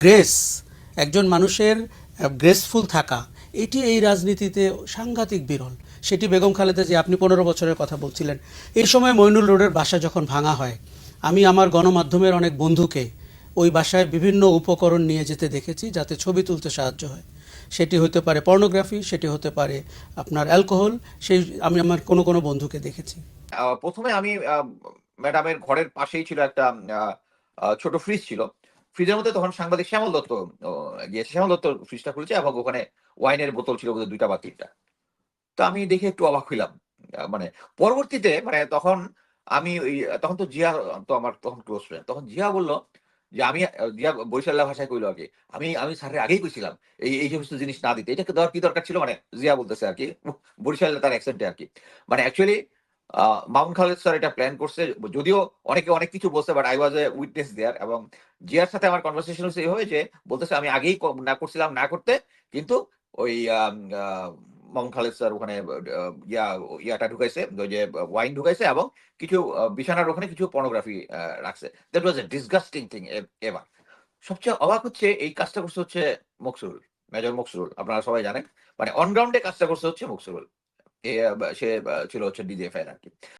Grace, একজন মানুষের graceful থাকা, এটি এই রাজনীতিতে সাংঘাতিক বিরল। সেটি বেগম খালেদা যে আপনি 15 বছরের কথা বলছিলেন, এই সময় মইনুল রোডের বাসা যখন ভাঙা হয়, আমি আমার গণমাধ্যমের অনেক বন্ধুকে ওই বাসায় বিভিন্ন উপকরণ নিয়ে যেতে দেখেছি যাতে ছবি তুলতে সাহায্য হয়। সেটি হতে পারে পর্নোগ্রাফি, সেটি হতে পারে আপনার অ্যালকোহল। সেই আমি আমার কোনো কোনো বন্ধুকে দেখেছি। প্রথমে আমি ম্যাডামের ঘরের পাশেই ছিল একটা আ আ ছোট ফ্রিজ ছিল। ফ্রিজের মধ্যে তখন সাংবাদিক শ্যামল দত্ত গিয়েছে। শ্যামল দত্ত ফ্রিজটা খুলেছে এবং ওখানে ওয়াইনের বোতল ছিল বোধহয় ২ টা বা ৩ টা। তো আমি দেখে একটু অবাক হইলাম। মানে পরবর্তীতে মানে তখন আমি ওই তখন তো জিয়া তো আমার তখন ক্লোজ ফ্রেন্ড। তখন জিয়া বলল যে আমি জিয়া বরিশাল্লা ভাষায় কইল আরকি। আমি স্যারের আগেই কইছিলাম এই সমস্ত জিনিস না দিতে। এটাকে দেওয়ার কি দরকার ছিল? মানে জিয়া বলতেছে আরকি। বরিশালে তার অ্যাকসেন্ট এ আরকি। মানে actually uh Mamun Khaled sir এটা প্ল্যান করছে। যদিও অনেকে অনেক কিছু বলছে but I was a witness there এবং জিয়ার সাথে আমার কনভারসেশন হচ্ছে এভাবে যে বলতেছে আমি আগেই না করছিলাম না করতে কিন্তু ওই আম আ মামুন খালেদ স্যার ওখানে আ ইয়া ইয়াটা ঢুকাইছে, ওই যে ওয়াইন ঢুকাইছে এবং কিছু বিছানার ওখানে কিছু পর্নোগ্রাফি রাখছে। That was a disgusting thing ever. সবচেয়ে অবাক হচ্ছে এই কাজটা করছে হচ্ছে মকসুরুল, মেজর মকসুরুল। আপনারা সবাই জানেন। মানে অন গ্রাউন্ড এ কাজটা করছে হচ্ছে মকসুরুল। সে ছিল হচ্ছে ডিজিএফআই এর আরকি।